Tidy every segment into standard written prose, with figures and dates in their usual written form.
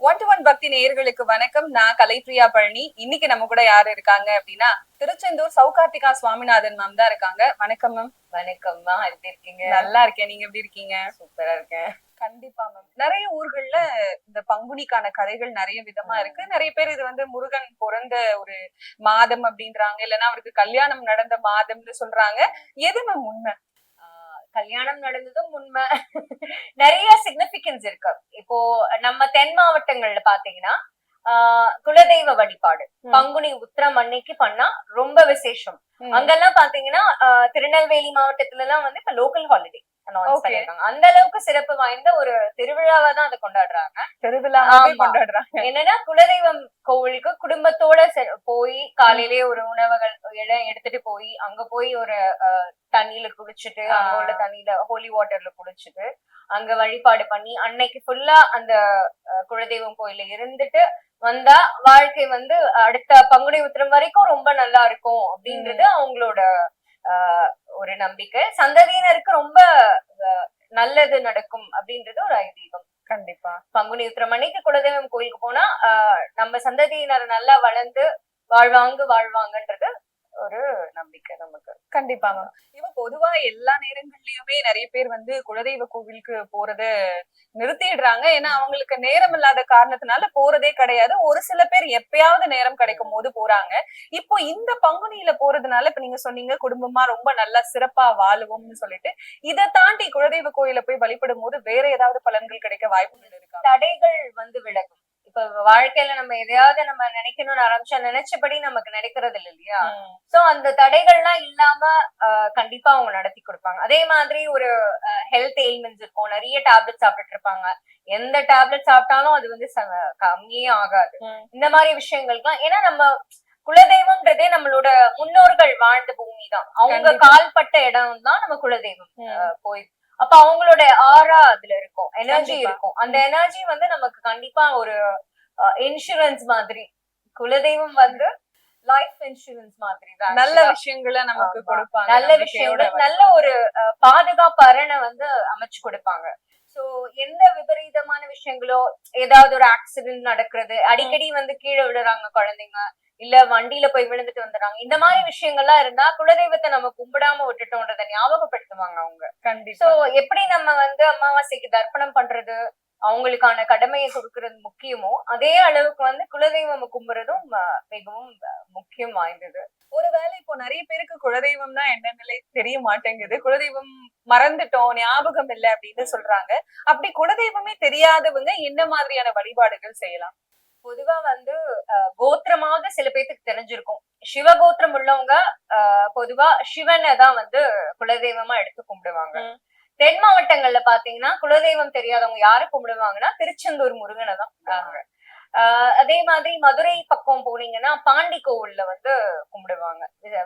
One to one பக்தி நேயர்களுக்கு வணக்கம். நான் கலைப்பிரியா பழனி. இன்னைக்கு நம்ம கூட யாரு இருக்காங்க அப்படின்னா திருச்செந்தூர் சௌகார்த்திகா சுவாமிநாதன் மேம் தான் இருக்காங்க. வணக்கம் மேம். வணக்கம்மா, எப்படி இருக்கீங்க? நல்லா இருக்கேன், நீங்க எப்படி இருக்கீங்க? சூப்பரா இருக்கேன். கண்டிப்பா மேம். நிறைய ஊர்கள்ல இந்த பங்குனிக்கான கதைகள் நிறைய விதமா இருக்கு. நிறைய பேர் இது வந்து முருகன் பிறந்த ஒரு மாதம் அப்படின்றாங்க, இல்லைன்னா அவருக்கு கல்யாணம் நடந்த மாதம்னு சொல்றாங்க. எது மேம் உண்மை? கல்யாணம் நடந்ததும் உண்மை. நிறைய சிக்னிபிகன்ஸ் இருக்கு. இப்போ நம்ம தென் மாவட்டங்கள்ல பாத்தீங்கன்னா குலதெய்வ வழிபாடு பங்குனி உத்திரம் அன்னைக்கு பண்ணா ரொம்ப விசேஷம். அங்கெல்லாம் பாத்தீங்கன்னா திருநெல்வேலி மாவட்டத்துல எல்லாம் வந்து இப்ப லோக்கல் ஹாலிடே அந்த அளவுக்கு சிறப்பு வாய்ந்த ஒரு திருவிழாவா தான் அதை கொண்டாடுறாங்க. கொண்டாடுறாங்க. என்னன்னா குலதெய்வம் கோவிலுக்கு குடும்பத்தோட போய் காலையிலேயே ஒரு உணவுகள் எடுத்துட்டு போய் அங்க போய் ஒரு தண்ணியில குளிச்சுட்டு அங்க உள்ள தண்ணியில ஹோலி வாட்டர்ல குளிச்சுட்டு அங்க வழிபாடு பண்ணி அன்னைக்கு ஃபுல்லா அந்த குலதெய்வம் கோயில இருந்துட்டு வந்தா வாழ்க்கை வந்து அடுத்த பங்குனி உத்திரம் வரைக்கும் ரொம்ப நல்லா இருக்கும் அப்படின்றது அவங்களோட ஒரு நம்பிக்கை. சந்ததியினருக்கு ரொம்ப நல்லது நடக்கும் அப்படின்றது ஒரு ஐதீகம். கண்டிப்பா பங்குனி உத்திரம் அன்னைக்கு குலதெய்வம் கோயிலுக்கு போனா நம்ம சந்ததியினர் நல்லா வளர்ந்து வாழ்வாங்கன்றது ஒரு நம்பிக்கை நமக்கு. கண்டிப்பா மேம். இவ பொதுவா எல்லா நேரங்கள்லயுமே நிறைய பேர் வந்து குலதெய்வ கோவிலுக்கு போறத நிறுத்திடுறாங்க. ஏன்னா அவங்களுக்கு நேரம் இல்லாத காரணத்தினால போறதே கிடையாது. ஒரு சில பேர் எப்பயாவது நேரம் கிடைக்கும் போது போறாங்க. இப்போ இந்த பங்குனியில போறதுனால இப்ப நீங்க சொன்னீங்க குடும்பமா ரொம்ப நல்லா சிறப்பா வாழுவோம்னு சொல்லிட்டு, இதை தாண்டி குலதெய்வ கோயில போய் வழிபடும் போது வேற ஏதாவது பலன்கள் கிடைக்க வாய்ப்புகள் இருக்கா? தடைகள் வந்து விலகும். இப்ப வாழ்க்கையில நம்ம எதையாவது நம்ம நினைக்கணும்னு ஆரம்பிச்சா நினைச்சபடி நமக்கு நடக்கிறது இல்லை இல்லையா? சோ அந்த தடைகள்லாம் இல்லாம கண்டிப்பா அவங்க நடத்தி கொடுப்பாங்க. அதே மாதிரி ஒரு ஹெல்த் எயில்மெண்ட்ஸ் இருக்கும், நிறைய டேப்லெட் சாப்பிட்டுட்டு இருப்பாங்க. எந்த டேப்லெட் சாப்பிட்டாலும் அது வந்து கம்மியே ஆகாது. இந்த மாதிரி விஷயங்கள்லாம் ஏன்னா நம்ம குலதெய்வம்ன்றதே நம்மளோட முன்னோர்கள் வாழ்ந்த பூமி தான். அவங்க கால்பட்ட இடம் தான் நம்ம குலதெய்வம் போய் அப்ப அவங்களோட ஆரா அதுல இருக்கும், எனர்ஜி இருக்கும். அந்த எனர்ஜி வந்து நமக்கு கண்டிப்பா ஒரு இன்சூரன்ஸ் மாதிரி. குலதெய்வம் வந்து லைஃப் இன்சூரன்ஸ் மாதிரி தான். நல்ல விஷயங்களை நமக்கு கொடுப்பாங்க. நல்ல விஷயங்கள், நல்ல ஒரு பாதுகாப்பு அரணை வந்து அமைச்சு கொடுப்பாங்க. சோ எந்த விபரீதமான விஷயங்களோ, ஏதாவது ஒரு ஆக்சிடென்ட் நடக்கிறது, அடிக்கடி வந்து கீழே விழுறாங்க குழந்தைங்க, இல்ல வண்டியில போய் விழுந்துட்டு வந்துடுறாங்க, இந்த மாதிரி விஷயங்கள்லாம் இருந்தா குலதெய்வத்தை நம்ம கும்பிடாம விட்டுட்டோன்றதை ஞாபகப்படுத்துவாங்க அவங்க. கண்டிப்பா. சோ எப்படி நம்ம வந்து அமாவாசைக்கு தர்ப்பணம் பண்றது, அவங்களுக்கான கடமையை கொடுக்கறது முக்கியமோ அதே அளவுக்கு வந்து குலதெய்வம் கும்புறதும் மிகவும் முக்கியம் வாய்ந்தது. ஒருவேளை இப்போ நிறைய பேருக்கு குலதெய்வம் தான் என்னன்னு தெரிய மாட்டேங்குது, குலதெய்வம் மறந்துட்டோம், ஞாபகம் இல்லை அப்படின்னு சொல்றாங்க. அப்படி குலதெய்வமே தெரியாதவங்க என்ன மாதிரியான வழிபாடுகள் செய்யலாம்? பொதுவா வந்து கோத்திரமாக சில பேருக்கு தெரிஞ்சிருக்கும். சிவகோத்திரம் உள்ளவங்க பொதுவா சிவனை தான் வந்து குலதெய்வமா எடுத்து கும்பிடுவாங்க. தென் மாவட்டங்கள்ல பாத்தீங்கன்னா குலதெய்வம் தெரியாதவங்க யாரு கும்பிடுவாங்கன்னா திருச்செந்தூர் முருகனை தான் கும்பிடுவாங்க. அதே மாதிரி மதுரை பக்கம் போனீங்கன்னா பாண்டி கோவில்ல வந்து கும்பிடுவாங்க,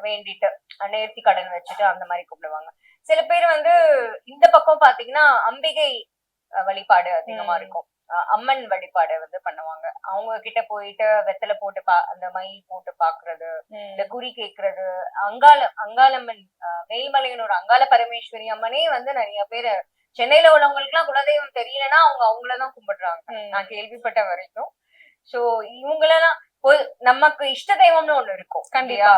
வேண்டிட்டு நேர்த்தி கடன் வச்சுட்டு அந்த மாதிரி கும்பிடுவாங்க. சில பேர் வந்து இந்த பக்கம் பாத்தீங்கன்னா அம்பிகை வழிபாடு அதிகமா இருக்கும், அம்மன் வழிபாடு வந்து பண்ணுவாங்க. அவங்க கிட்ட போயிட்டு வெத்தலை போட்டு அந்த மை போட்டு பாக்குறது, இந்த குறி கேக்குறது, அங்காளம்மன் மேல்மலையனூர் அங்காள பரமேஸ்வரி அம்மனே வந்து நிறைய பேரு சென்னையில உள்ளவங்களுக்கு எல்லாம் குலதெய்வம் தெரியலன்னா அவங்க அவங்களதான் கும்பிடுறாங்க, நான் கேள்விப்பட்ட வரைக்கும். சோ இவங்களெல்லாம் நமக்கு இஷ்ட தெய்வம்னு ஒண்ணு இருக்கும். கண்டிப்பா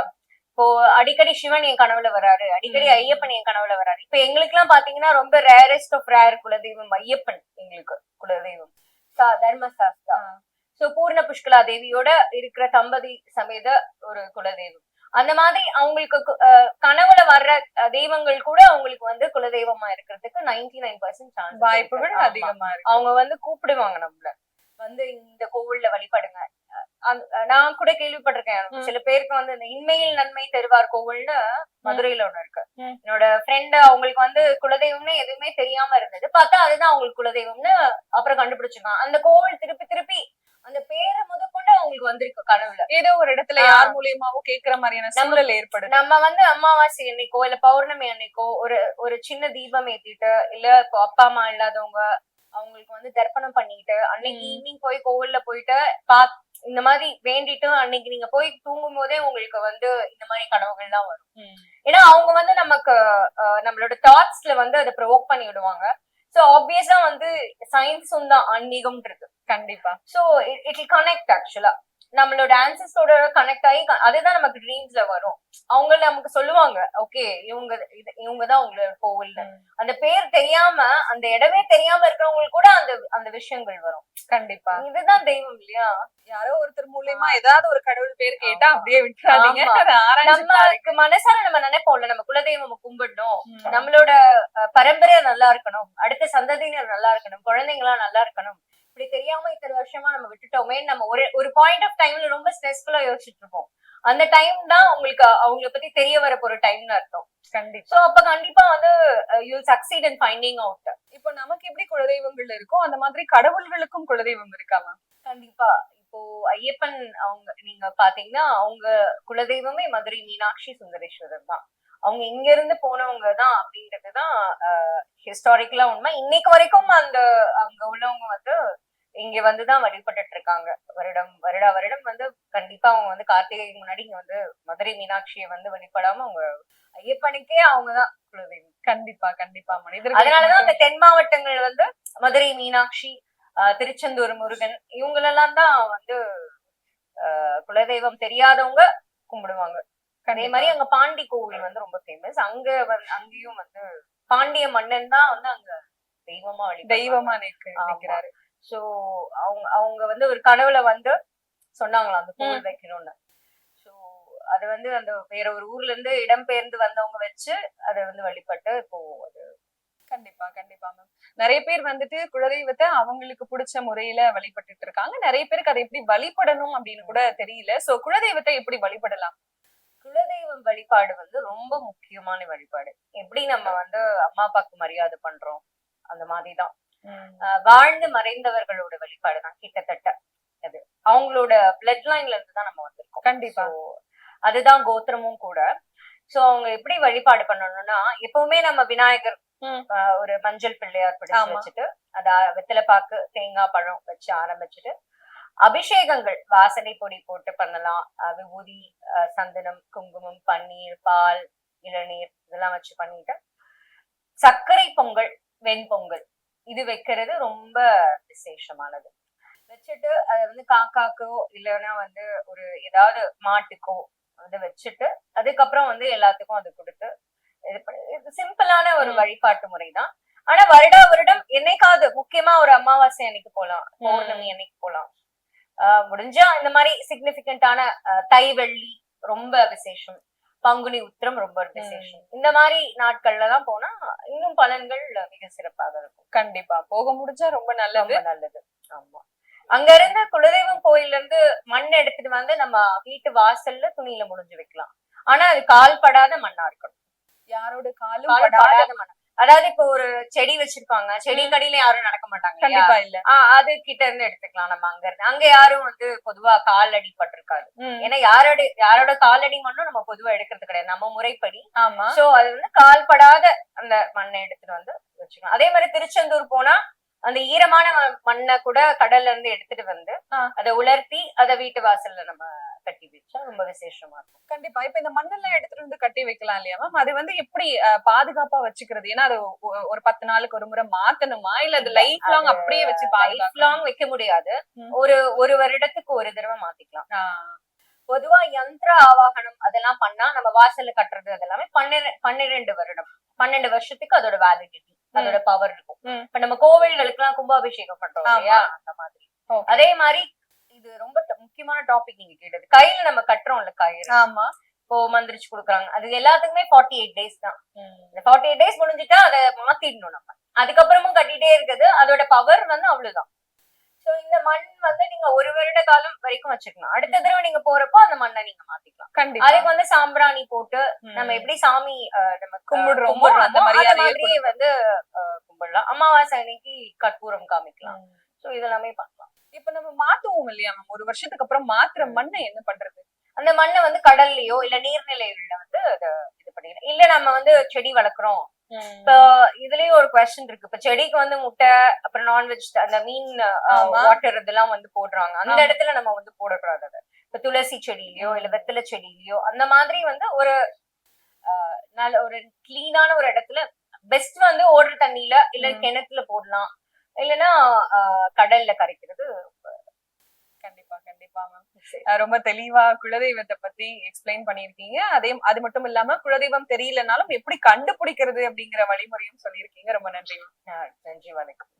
இப்போ அடிக்கடி சிவன் என் கனவுல வராரு, அடிக்கடி ஐயப்பன் என் கனவுல வராரு. இப்ப எங்களுக்கு எல்லாம் பாத்தீங்கன்னா ரொம்ப ரேரஸ்ட் ஆஃப் ரேர் குலதெய்வம் ஐயப்பன். எங்களுக்கு குலதெய்வம் தர்மசாஸ்தா. சோ பூர்ண புஷ்கலா தேவியோட இருக்கிற தம்பதி சமேத ஒரு குலதெய்வம். அந்த மாதிரி அவங்களுக்கு கனவுல வர்ற தெய்வங்கள் கூட அவங்களுக்கு வந்து குலதெய்வமா இருக்கிறதுக்கு 99% சான்ஸ், வாய்ப்புகள் அதிகமா இருக்கு. அவங்க வந்து கூப்பிடுவாங்க நம்மள வந்து இந்த கோவில்ல வழிபடுங்க. நான் கூட கேள்விப்பட்டிருக்கேன், சில பேருக்கு வந்து இந்த இன்மையில் நன்மை தருவார் கோவில்னு மதுரையில ஒண்ணு இருக்கு. என்னோட ஃப்ரெண்ட் அவங்களுக்கு வந்து குலதெய்வம்னு எதுவுமே தெரியாம இருந்தது, பார்த்தா அதுதான் அவங்களுக்கு குலதெய்வம்னு அப்புறம் கண்டுபிடிச்சிருக்காங்க. அந்த கோவில் திருப்பி திருப்பி அந்த பேரை முதற்கொண்டு அவங்களுக்கு வந்திருக்கு கனவுல. ஏதோ ஒரு இடத்துல யார் மூலியமாவோ கேட்கிற மாதிரியான சூழல் ஏற்படும். நம்ம வந்து அமாவாசை அன்னைக்கோ இல்ல பௌர்ணமி அன்னைக்கோ ஒரு சின்ன தீபம் ஏத்திட்டு, இல்ல இப்போ அப்பா அம்மா இல்லாதவங்க அவங்களுக்கு வந்து தர்ப்பணம் பண்ணிட்டு அன்னைக்கு ஈவினிங் போய் கோவில்ல போயிட்டு இந்த மாதிரி வேண்டிட்டு அன்னைக்கு நீங்க போய் தூங்கும் போதே உங்களுக்கு வந்து இந்த மாதிரி கனவுகள் தான் வரும். ஏன்னா அவங்க வந்து நமக்கு நம்மளோட தாட்ஸ்ல வந்து அதை ப்ரொவோக் பண்ணி விடுவாங்க. சோ ஆப்வியஸா வந்து சயின்ஸும் தான் ஆன்மீகம்ன்றது. கண்டிப்பா. சோ இட் வில் கனெக்ட் ஆக்சுவலா நம்மளோட ஆன்சஸ்டரோட கனெக்ட் ஆகி அதுதான் நமக்கு ட்ரீம்ஸ்ல வரும். அவங்க நமக்கு சொல்லுவாங்க, ஓகே இவங்கதான் உங்களோட கோவில். அந்த பேர் தெரியாம அந்த இடமே தெரியாம இருக்கிறவங்களுக்கு கூட அந்த அந்த விஷயங்கள் வரும். கண்டிப்பா. இதுதான் தெய்வம் இல்லையா? யாரோ ஒருத்தர் மூலியமா ஏதாவது ஒரு கடவுள் பேர் கேட்டா அப்படியே விட்டுறாதீங்க. அதை ஆராய்ஞ்சு நமக்கு மனசார நம்ம நினைப்போம்ல, நம்ம குலதெய்வம் கும்பிடணும், நம்மளோட பரம்பரையா நல்லா இருக்கணும், அடுத்த சந்ததியினர் நல்லா இருக்கணும், குழந்தைங்களா நல்லா இருக்கணும். இப்படி தெரியாம இத்தனை வருஷமா நம்ம விட்டுட்டோமே, நம்ம ஒரு பாயிண்ட் ஆஃப் டைம்ல ரொம்ப ஸ்ட்ரெஸ்ஃபுல்லா யோசிச்சுட்டு இருப்போம். அந்த டைம் தான் உங்களுக்கு அவங்கள பத்தி தெரிய வர போற டைம்னு அர்த்தம். கண்டிப்பா. சோ அப்ப கண்டிப்பா வந்து you will succeed in finding out. இப்போ நமக்கு எப்படி குலதெய்வங்கள் இருக்கோ அந்த மாதிரி கடவுள்களுக்கும் குலதெய்வம் இருக்காமா? கண்டிப்பா. இப்போ ஐயப்பன் அவங்க நீங்க பாத்தீங்கன்னா அவங்க குலதெய்வமே மதுரை மீனாட்சி சுந்தரேஸ்வரர் தான். அவங்க இங்க இருந்து போனவங்க தான் அப்படின்றதுதான் ஹிஸ்டாரிக்கலா உண்மை. இன்னைக்கு வரைக்கும் அந்த அங்க உள்ளவங்க வந்து இங்க வந்துதான் வழிபட்டுட்டு இருக்காங்க. வருடம் வந்து கண்டிப்பா அவங்க வந்து கார்த்திகை முன்னாடி இங்க வந்து மதுரை மீனாட்சியை வந்து வழிபடாம அவங்க ஐயப்பனுக்கே அவங்கதான் குலதெய்வம். கண்டிப்பா கண்டிப்பா மனிதர்கள். அதனாலதான் அந்த தென் மாவட்டங்கள் வந்து மதுரை மீனாட்சி, திருச்செந்தூர் முருகன் இவங்களெல்லாம் தான் வந்து குலதெய்வம் தெரியாதவங்க கும்பிடுவாங்க. அதே மாதிரி அங்க பாண்டி கோவில் வந்து ரொம்ப ஃபேமஸ். அங்கேயும் வந்து பாண்டிய மன்னன் தான் வந்து அங்க தெய்வமா நிற்கிறாரு. சோ அவங்க வந்து ஒரு கனவுல வந்து சொன்னாங்களாம் அந்த கோவில் வைக்கணும்னு. சோ அது வந்து அந்த வேற ஒரு ஊர்ல இருந்து இடம்பெயர்ந்து வந்தவங்க வச்சு அதை வந்து வழிபட்டு இப்போ அது. கண்டிப்பா கண்டிப்பா மேம். நிறைய பேர் வந்துட்டு குலதெய்வத்தை அவங்களுக்கு பிடிச்ச முறையில வழிபட்டுட்டு இருக்காங்க. நிறைய பேருக்கு அதை எப்படி வழிபடணும் அப்படின்னு கூட தெரியல. சோ குலதெய்வத்தை எப்படி வழிபடலாம்? குலதெய்வம் வழிபாடு வந்து ரொம்ப முக்கியமான வழிபாடு. எப்படி நம்ம வந்து அம்மா அப்பாவுக்கு மரியாதை பண்றோம் அந்த மாதிரிதான் வாழ்ந்து மறைந்தவர்களோட வழிபாடு தான் கிட்டத்தட்ட. அது அவங்களோட பிளட் லைன்ல இருந்து தான் நம்ம வந்திருக்கோம். கண்டிப்பா. அதுதான் கோத்திரமும் கூட. சோ அவங்க எப்படி வழிபாடு பண்ணணும்னா, எப்பவுமே நம்ம விநாயகர் ஒரு மஞ்சள் பிள்ளையார் பிடிச்சு வச்சுட்டு அத வெத்தலை பாக்கு தேங்காய் பழம் வச்சு ஆரம்பிச்சுட்டு அபிஷேகங்கள் வாசனை பொடி போட்டு பண்ணலாம். விபூதி, சந்தனம், குங்குமம், பன்னீர், பால், இளநீர் இதெல்லாம் வச்சு பண்ணிட்டு சர்க்கரை பொங்கல், வெண்பொங்கல் இது வைக்கிறது ரொம்ப விசேஷமானது. வச்சுட்டு அதை வந்து காக்காக்கோ இல்லைன்னா வந்து ஒரு ஏதாவது மாட்டுக்கோ வந்து வச்சுட்டு அதுக்கப்புறம் வந்து எல்லாத்துக்கும் அது கொடுத்து இது சிம்பிளான ஒரு வழிபாட்டு முறைதான். ஆனா வருடம் என்னைக்காவது முக்கியமா ஒரு அமாவாசை அன்னைக்கு போலாம், பௌர்ணமி அன்னைக்கு போலாம். முடிஞ்சா இந்த மாதிரி சிக்னிபிகண்டான தை வெள்ளி ரொம்ப விசேஷம், பங்குனி உத்திரம் ரொம்ப விசேஷம், இந்த மாதிரி நாட்கள்ல தான் போனா இன்னும் பலன்கள் மிக சிறப்பாக இருக்கும். கண்டிப்பா போக முடிஞ்சா ரொம்ப நல்லது. ஆமா. அங்க இருந்து குலதெய்வம் கோயில்ல இருந்து மண் எடுத்துட்டு வந்து நம்ம வீட்டு வாசல்ல துணியில முடிஞ்சு வைக்கலாம். ஆனா அது கால் படாத மண்ணா இருக்கணும். யாரோட காலும் படாத மண். அதாவது இப்போ ஒரு செடி வச்சிருப்பாங்க, செடி கடியில யாரும் நடக்க மாட்டாங்க. கண்டிப்பா இல்ல. அது கிட்ட இருந்து எடுத்துக்கலாம் நம்ம அங்க இருந்து. அங்க யாரும் வந்து பொதுவா கால் அடி பட்டிருக்காது. ஏன்னா யாரோட காலடி மண்ணும் நம்ம பொதுவா எடுக்கிறது கிடையாது நம்ம முறைப்படி. ஆமா. சோ அது வந்து கால் படாத அந்த மண்ணை எடுத்துட்டு வந்து வச்சுக்கலாம். அதே மாதிரி திருச்செந்தூர் போனா அந்த ஈரமான மண்ணை கூட கடல்ல இருந்து எடுத்துட்டு வந்து அதை உலர்த்தி அதை வீட்டு வாசல்ல நம்ம கட்டி வச்சா ரொம்ப விசேஷமா இருக்கும். கண்டிப்பா. இப்ப இந்த மண்ணெல்லாம் எடுத்துட்டு வந்து கட்டி வைக்கலாம் இல்லையா மேம்? அது வந்து எப்படி பாதுகாப்பா வச்சுக்கிறது? ஏன்னா அது ஒரு 10 நாளுக்கு ஒரு முறை மாத்தணுமா இல்ல அது லைஃப் லாங் அப்படியே வச்சு லைஃப் லாங் வைக்க முடியாது. ஒரு வருடத்துக்கு ஒரு தடவை மாத்திக்கலாம். பொதுவா யந்திர ஆவாகனம் அதெல்லாம் பண்ணா நம்ம வாசல்ல கட்டுறது அதெல்லாமே 12 வருஷத்துக்கு அதோட வேலிடிட்டி அதோட பவர் இருக்கும். இப்ப நம்ம கோவில்களுக்கு எல்லாம் கும்பாபிஷேகம் பண்றோம் இல்லையா, அந்த மாதிரி. அதே மாதிரி இது ரொம்ப முக்கியமான டாபிக் நீங்க கேட்டது. கையில நம்ம கட்டுறோம்ல கயிறு. ஆமா. இப்போ மந்திரிச்சு கொடுக்குறாங்க. அது எல்லாத்துக்குமே 48 days தான். இந்த 48 days முடிஞ்சுட்டா அதை மாத்திடணும் நம்ம. அதுக்கப்புறமும் கட்டிட்டே இருக்குது. அதோட பவர் வந்து அவ்வளவுதான். சோ இந்த மண் வந்து நீங்க ஒரு வருட காலம் வரைக்கும் வச்சுக்கலாம். அடுத்த தடவை நீங்க போறப்போ அந்த மண்ணை நீங்க மாத்திக்கலாம். கண்டிப்பா. அதுக்கு வந்து சாம்பிராணி போட்டு நம்ம எப்படி சாமி நம்ம கும்பிடுறோமோ அந்த மாதிரியே வந்து கும்பிடலாம். அமாவாசை அன்னைக்கு கற்பூரம் காமிக்கலாம். சோ இதெல்லாமே பண்ணலாம். இப்ப நம்ம மாத்துவோம் இல்லையா மேம், ஒரு வருஷத்துக்கு அப்புறம் மாத்துற மண்ணை என்ன பண்றது? அந்த மண்ணை வந்து கடல்லையோ இல்ல நீர்நிலைகள்ல வந்து இது பண்ணிடலாம். இல்ல நம்ம வந்து செடி வளர்க்குறோம். இப்போ இதுலயும் ஒரு கொஸ்டின் இருக்கு. இப்ப செடிக்கு வந்து முட்டை அப்புறம் நான்வெஜ் அந்த மீன் வாட்டர் இதெல்லாம் வந்து போடுறாங்க. அந்த இடத்துல நம்ம வந்து போடக்கூடாது. அது இப்ப துளசி செடியிலயோ இல்ல வெத்தலை செடியிலயோ அந்த மாதிரி வந்து ஒரு நல்ல ஒரு கிளீனான ஒரு இடத்துல பெஸ்ட் வந்து ஓடுற தண்ணியில இல்ல கிணத்துல போடலாம். இல்லைன்னா கடல்ல கரைக்கிறது. கண்டிப்பா கண்டிப்பா மேம். ரொம்ப தெளிவா குலதெய்வத்தை பத்தி எக்ஸ்பிளைன் பண்ணிருக்கீங்க. அது மட்டும் இல்லாம குலதெய்வம் தெரியலனாலும் எப்படி கண்டுபிடிக்கிறது அப்படிங்கிற வழிமுறையும் சொல்லியிருக்கீங்க. ரொம்ப நன்றி மேம். நன்றி, வணக்கம்.